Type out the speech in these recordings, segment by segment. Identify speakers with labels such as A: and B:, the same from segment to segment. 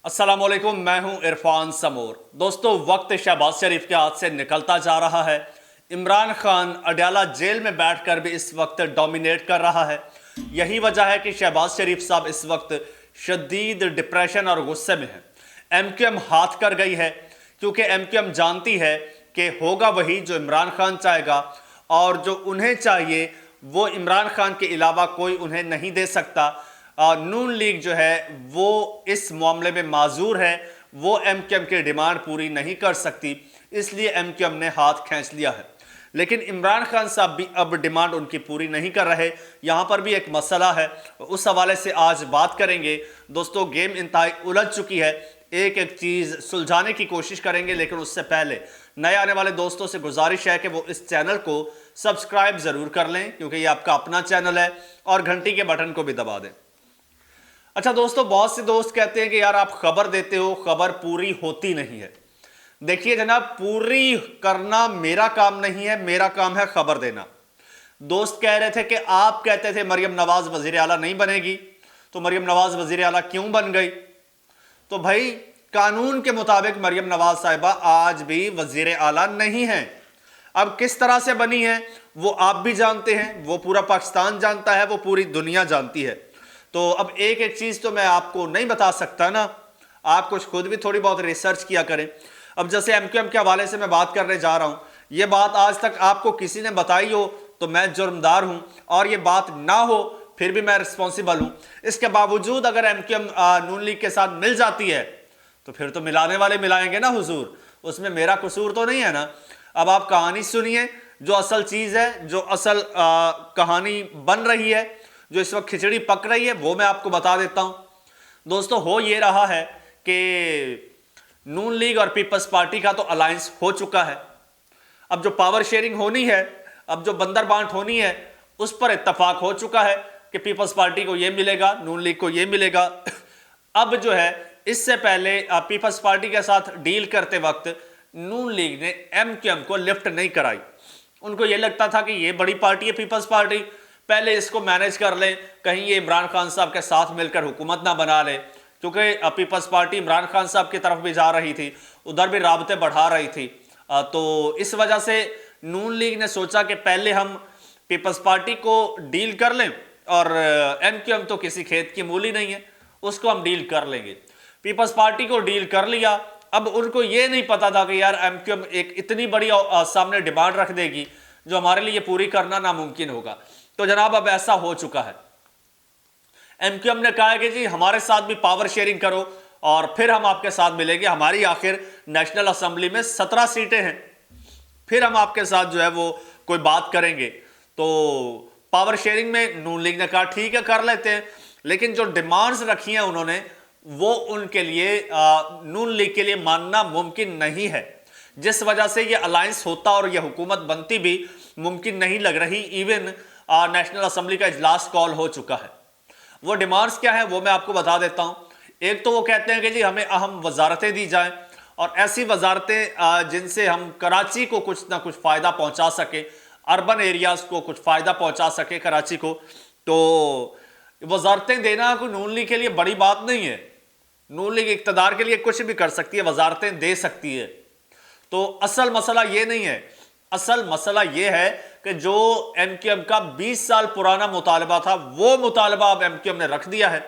A: अस्सलाम वालेकुम, मैं हूं इरफान समूर। दोस्तों, वक्त शहबाज शरीफ के हाथ से निकलता जा रहा है। इमरान खान अडयाला जेल में बैठकर भी इस वक्त डोमिनेट कर रहा है। यही वजह है कि शहबाज शरीफ साहब इस वक्त शदीद डिप्रेशन और गुस्से में हैं। एमक्यूएम हाथ कर गई है, क्योंकि एमक्यूएम जानती है कि होगा वही जो इमरान खान चाहेगा, और जो उन्हें चाहिए वो इमरान खान के अलावा कोई उन्हें नहीं दे सकता। नून लीग जो है वो इस मामले में माजूर है, वो एमक्यूएम की डिमांड पूरी नहीं कर सकती, इसलिए एमक्यूएम ने हाथ खींच लिया है। लेकिन इमरान खान साहब भी अब डिमांड उनकी पूरी नहीं कर रहे। यहाँ पर भी एक मसला है, उस हवाले से आज बात करेंगे। दोस्तों, गेम इंतहाई उलझ चुकी है, एक एक चीज़ सुलझाने की कोशिश करेंगे। लेकिन उससे पहले नए आने वाले दोस्तों से गुजारिश है कि वो इस चैनल को सब्सक्राइब ज़रूर कर लें, क्योंकि ये आपका अपना चैनल है, और घंटी के बटन को भी दबा दें। अच्छा दोस्तों, बहुत से दोस्त कहते हैं कि यार आप खबर देते हो, खबर पूरी होती नहीं है। देखिए जनाब, पूरी करना मेरा काम नहीं है, मेरा काम है खबर देना। दोस्त कह रहे थे कि आप कहते थे मरियम नवाज वजीर आला नहीं बनेगी, तो मरियम नवाज वजीर आला क्यों बन गई? तो भाई, कानून के मुताबिक मरियम नवाज साहिबा आज भी वजीर आला नहीं है। अब किस तरह से बनी है वो आप भी जानते हैं, वो पूरा पाकिस्तान जानता है, वो पूरी दुनिया जानती है। तो अब एक एक चीज़ तो मैं आपको नहीं बता सकता ना, आप कुछ खुद भी थोड़ी बहुत रिसर्च किया करें। अब जैसे एमक्यूएम के हवाले से मैं बात करने जा रहा हूँ, ये बात आज तक आपको किसी ने बताई हो तो मैं जुर्मदार हूँ, और ये बात ना हो फिर भी मैं रिस्पॉन्सिबल हूँ। इसके बावजूद अगर एमक्यूएम नून लीग के साथ मिल जाती है तो फिर तो मिलाने वाले मिलाएंगे ना हुजूर, उसमें मेरा कसूर तो नहीं है ना। अब आप कहानी सुनिए, जो असल चीज़ है, जो असल कहानी बन रही है, जो इस वक्त खिचड़ी पक रही है, वो मैं आपको बता देता हूं। दोस्तों, हो ये रहा है कि नून लीग और पीपल्स पार्टी का तो अलायंस हो चुका है। अब जो पावर शेयरिंग होनी है, अब जो बंदर बांट होनी है, उस पर इत्तफाक हो चुका है कि पीपल्स पार्टी को ये मिलेगा, नून लीग को ये मिलेगा। अब जो है, इससे पहले पीपल्स पार्टी के साथ डील करते वक्त नून लीग ने एमक्यूएम को लिफ्ट नहीं कराई। उनको ये लगता था कि ये बड़ी पार्टी है पीपल्स पार्टी, पहले इसको मैनेज कर लें, कहीं ये इमरान खान साहब के साथ मिलकर हुकूमत ना बना ले, क्योंकि पीपल्स पार्टी इमरान खान साहब की तरफ भी जा रही थी, उधर भी राबते बढ़ा रही थी। तो इस वजह से नून लीग ने सोचा कि पहले हम पीपल्स पार्टी को डील कर लें, और एमक्यूएम तो किसी खेत की मूली नहीं है, उसको हम डील कर लेंगे। पीपल्स पार्टी को डील कर लिया। अब उनको ये नहीं पता था कि यार एमक्यूएम एक इतनी बड़ी सामने डिमांड रख देगी जो हमारे लिए पूरी करना नामुमकिन होगा। तो जनाब, अब ऐसा हो चुका है, एमक्यूएम ने कहा है कि जी हमारे साथ भी पावर शेयरिंग करो और फिर हम आपके साथ मिलेंगे। हमारी आखिर नेशनल असेंबली में 17 सीटें हैं, फिर हम आपके साथ जो है वो कोई बात करेंगे। तो पावर शेयरिंग में नून लीग ने कहा ठीक है, कर लेते हैं। लेकिन जो डिमांड्स रखी हैं उन्होंने, वो उनके लिए नून लीग के लिए मानना मुमकिन नहीं है, जिस वजह से ये अलायंस होता और ये हुकूमत बनती भी मुमकिन नहीं लग रही। इवन नेशनल असेंबली का इजलास कॉल हो चुका है। वो डिमांड्स क्या है वो मैं आपको बता देता हूं। एक तो वो कहते हैं कि जी हमें अहम वजारतें दी जाएं, और ऐसी वजारतें जिनसे हम कराची को कुछ ना कुछ फ़ायदा पहुंचा सके, अर्बन एरियाज़ को कुछ फ़ायदा पहुंचा सके कराची को। तो वजारतें देना कोई नून लीग के लिए बड़ी बात नहीं है। नून लीग इक़्तिदार के लिए कुछ भी कर सकती है, वजारतें दे सकती है। तो असल मसला ये नहीं है, असल मसला ये है कि जो एमक्यूएम का 20 साल पुराना मुतालबा था, वो मुतालबा अब एमक्यूएम ने रख दिया है,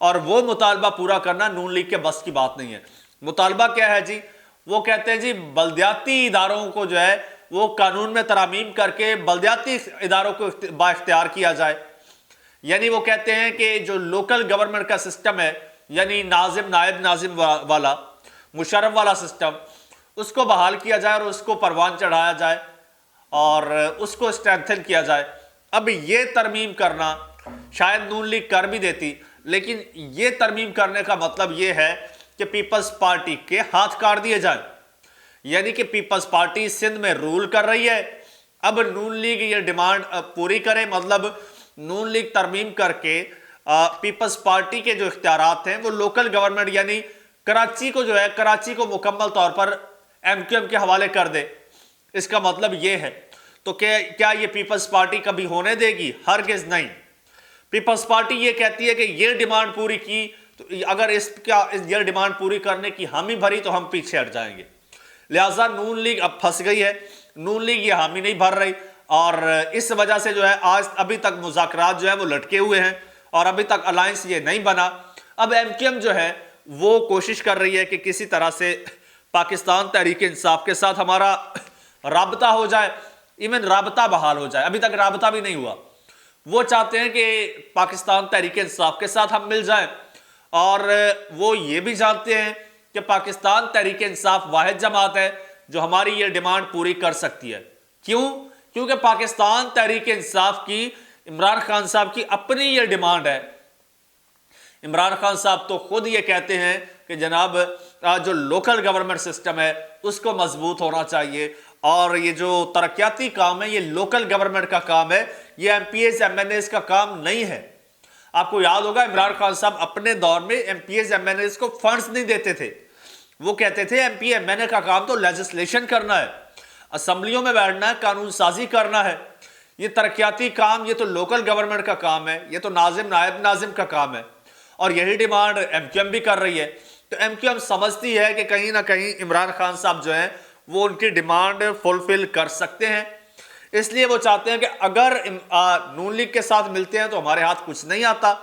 A: और वो मुतालबा पूरा करना नून लीग के बस की बात नहीं है। मुतालबा क्या है जी? वो कहते हैं जी बल्दियाती इदारों को जो है वो कानून में तरामीम करके बल्दियाती इदारों को बाइख्तियार किया जाए। यानी वो कहते हैं कि जो लोकल गवर्नमेंट का सिस्टम है, यानी नाजिम नायब नाजिम वाला मुशर्रफ वाला सिस्टम, उसको बहाल किया जाए और उसको परवान चढ़ाया जाए और उसको स्ट्रेंथन किया जाए। अब ये तरमीम करना शायद नून लीग कर भी देती, लेकिन ये तरमीम करने का मतलब ये है कि पीपल्स पार्टी के हाथ काट दिए जाए। यानी कि पीपल्स पार्टी सिंध में रूल कर रही है, अब नून लीग ये डिमांड पूरी करे, मतलब नून लीग तरमीम करके पीपल्स पार्टी के जो इख्तियारात हैं वो लोकल गवर्नमेंट यानी कराची को जो है, कराची को मुकम्मल तौर पर एमक्यूएम के हवाले कर दे। इसका मतलब ये है। तो क्या ये पीपल्स पार्टी कभी होने देगी? हरगिज़ नहीं। पीपल्स पार्टी ये कहती है कि ये डिमांड पूरी की تو اگر یہ ڈیمانڈ پوری کرنے کی حامی بھری تو ہم پیچھے ہٹ جائیں گے۔ لہٰذا نون لیگ اب پھنس گئی ہے، نون لیگ یہ حامی نہیں بھر رہی، اور اس وجہ سے جو ہے ابھی تک مذاکرات جو ہے وہ لٹکے ہوئے ہیں اور ابھی تک الائنس یہ نہیں بنا۔ اب ایم کیو ایم جو ہے وہ کوشش کر رہی ہے کہ کسی طرح سے پاکستان تحریک انصاف کے ساتھ ہمارا رابطہ ہو جائے، ایون رابطہ بحال ہو جائے۔ ابھی تک رابطہ بھی نہیں ہوا۔ وہ چاہتے ہیں کہ پاکستان تحریک انصاف کے ساتھ ہم مل جائیں، اور وہ یہ بھی جانتے ہیں کہ پاکستان تحریک انصاف واحد جماعت ہے جو ہماری یہ ڈیمانڈ پوری کر سکتی ہے۔ کیونکہ پاکستان تحریک انصاف کی، عمران خان صاحب کی اپنی یہ ڈیمانڈ ہے۔ عمران خان صاحب تو خود یہ کہتے ہیں کہ جناب جو لوکل گورنمنٹ سسٹم ہے اس کو مضبوط ہونا چاہیے، اور یہ جو ترقیاتی کام ہے یہ لوکل گورنمنٹ کا کام ہے، یہ MPs MNAs کا کام نہیں ہے۔ آپ کو یاد ہوگا عمران خان صاحب اپنے دور میں MPs MNAs کو فنڈز نہیں دیتے تھے۔ وہ کہتے تھے MP MNA کا کام تو لیجسلیشن کرنا ہے، اسمبلیوں میں بیٹھنا ہے، قانون سازی کرنا ہے۔ یہ ترقیاتی کام یہ تو لوکل گورنمنٹ کا کام ہے، یہ تو ناظم نائب ناظم کا کام ہے، اور یہی ڈیمانڈ ایم کیو ایم بھی کر رہی ہے۔ تو ایم کیو ایم سمجھتی ہے کہ کہیں نہ کہیں عمران خان صاحب جو ہیں وہ ان کی ڈیمانڈ فلفل کر سکتے ہیں، اس لیے وہ چاہتے ہیں کہ اگر نون لیگ کے ساتھ ملتے ہیں تو ہمارے ہاتھ کچھ نہیں آتا،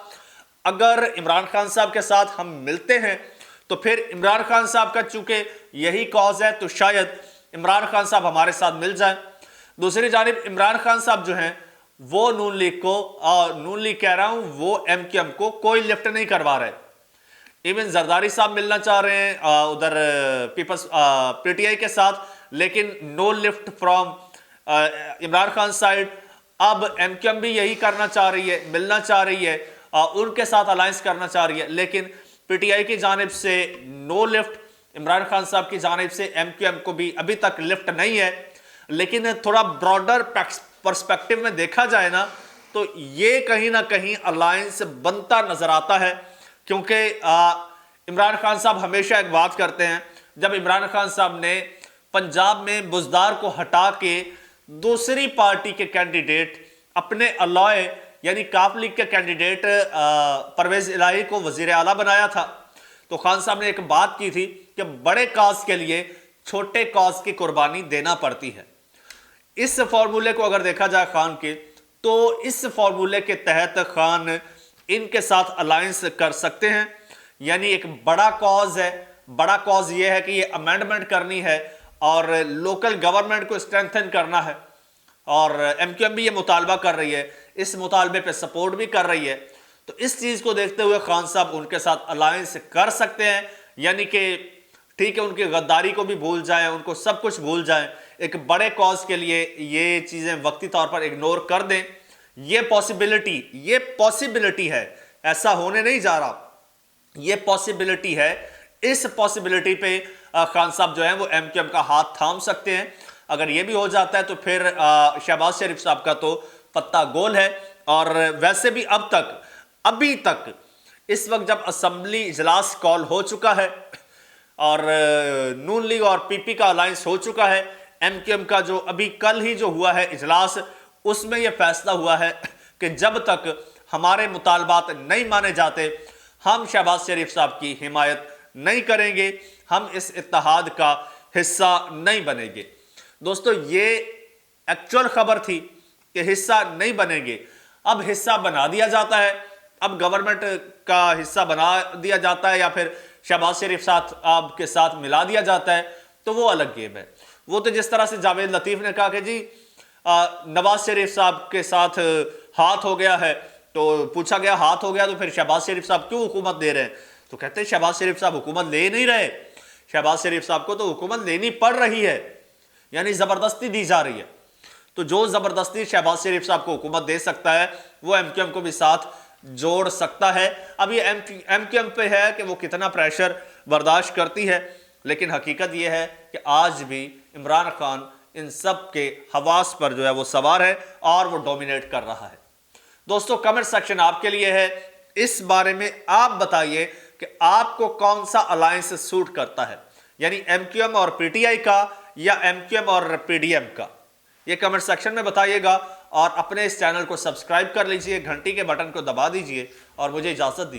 A: اگر عمران خان صاحب کے ساتھ ہم ملتے ہیں تو پھر عمران خان صاحب کا چونکہ یہی کاز ہے تو شاید عمران خان صاحب ہمارے ساتھ مل جائیں۔ دوسری جانب عمران خان صاحب جو ہیں وہ نون لیگ کو، نون لیگ کہہ رہا ہوں، وہ ایم کیو ایم کو کوئی لفٹ نہیں کروا رہے۔ ایون زرداری صاحب ملنا چاہ رہے ہیں ادھر پیپلز پی ٹی آئی کے ساتھ، لیکن no left from Imran Khan side. اب ایم کیو ایم بھی یہی کرنا چاہ رہی ہے، ملنا چاہ رہی ہے، ان کے ساتھ الائنس کرنا چاہ رہی ہے، لیکن پی ٹی آئی کی جانب سے نو لفٹ، عمران خان صاحب کی جانب سے ایم کیو ایم کو بھی ابھی تک لفٹ نہیں ہے۔ لیکن تھوڑا براڈر پرسپیکٹیو میں دیکھا جائے نا تو یہ کہیں نہ کہیں الائنس بنتا نظر آتا ہے، کیونکہ عمران خان صاحب ہمیشہ ایک بات کرتے ہیں، جب عمران خان صاحب نے پنجاب میں بزدار کو ہٹا کے دوسری پارٹی کے کینڈیڈیٹ اپنے الائے یعنی کاف لیگ کے کینڈیڈیٹ پرویز الہی کو وزیر اعلیٰ بنایا تھا، تو خان صاحب نے ایک بات کی تھی کہ بڑے کاز کے لیے چھوٹے کاز کی قربانی دینا پڑتی ہے۔ اس فارمولے کو اگر دیکھا جائے خان کے، تو اس فارمولے کے تحت خان ان کے ساتھ الائنس کر سکتے ہیں، یعنی ایک بڑا کاز ہے۔ بڑا کاز یہ ہے کہ یہ امینڈمنٹ کرنی ہے اور لوکل گورنمنٹ کو اسٹرینتھن کرنا ہے، اور ایم کیو ایم بھی یہ مطالبہ کر رہی ہے، اس مطالبے پہ سپورٹ بھی کر رہی ہے۔ تو اس چیز کو دیکھتے ہوئے خان صاحب ان کے ساتھ الائنس کر سکتے ہیں، یعنی کہ ٹھیک ہے ان کی غداری کو بھی بھول جائیں، ان کو سب کچھ بھول جائیں، ایک بڑے کاز کے لیے یہ چیزیں وقتی طور پر اگنور کر دیں۔ یہ پاسیبلٹی ہے، ایسا ہونے نہیں جا رہا، یہ پاسیبلٹی ہے۔ اس پاسیبلٹی پہ خان صاحب جو ہیں وہ ایم کیو ایم کا ہاتھ تھام سکتے ہیں۔ اگر یہ بھی ہو جاتا ہے تو پھر شہباز شریف صاحب کا تو پتہ گول ہے۔ اور ویسے بھی ابھی تک اس وقت جب اسمبلی اجلاس کال ہو چکا ہے اور نون لیگ اور پی پی کا الائنس ہو چکا ہے، ایم کیو ایم کا جو ابھی کل ہی جو ہوا ہے اجلاس، اس میں یہ فیصلہ ہوا ہے کہ جب تک ہمارے مطالبات نہیں مانے جاتے ہم شہباز شریف صاحب کی حمایت نہیں کریں گے، ہم اس اتحاد کا حصہ نہیں بنیں گے۔ دوستو یہ ایکچوئل خبر تھی کہ حصہ نہیں بنیں گے، اب حصہ بنا دیا جاتا ہے، اب گورنمنٹ کا حصہ بنا دیا جاتا ہے یا پھر شہباز شریف صاحب کے ساتھ ملا دیا جاتا ہے، تو وہ الگ گیم ہے۔ وہ تو جس طرح سے جاوید لطیف نے کہا کہ جی نواز شریف صاحب کے ساتھ ہاتھ ہو گیا ہے، تو پوچھا گیا ہاتھ ہو گیا تو پھر شہباز شریف صاحب کیوں حکومت دے رہے ہیں؟ تو کہتے ہیں شہباز شریف صاحب حکومت لے نہیں رہے، شہباز شریف صاحب کو تو حکومت لینی پڑ رہی ہے، یعنی زبردستی دی جا رہی ہے۔ تو جو زبردستی شہباز شریف صاحب کو حکومت دے سکتا ہے وہ ایم کیو ایم کو بھی ساتھ جوڑ سکتا ہے۔ اب یہ ایم کیو ایم پہ ہے کہ وہ کتنا پریشر برداشت کرتی ہے، لیکن حقیقت یہ ہے کہ آج بھی عمران خان ان سب کے حواس پر جو ہے وہ سوار ہے اور وہ ڈومینیٹ کر رہا ہے۔ دوستو کمنٹ سیکشن آپ کے لیے ہے، اس بارے میں آپ بتائیے کہ آپ کو کون سا الائنس سوٹ کرتا ہے، یعنی ایم کیو ایم اور پی ٹی آئی کا یا ایم کیو ایم اور پی ڈی ایم کا؟ یہ کمنٹ سیکشن میں بتائیے گا، اور اپنے اس چینل کو سبسکرائب کر لیجئے، گھنٹی کے بٹن کو دبا دیجئے اور مجھے اجازت دیجئے۔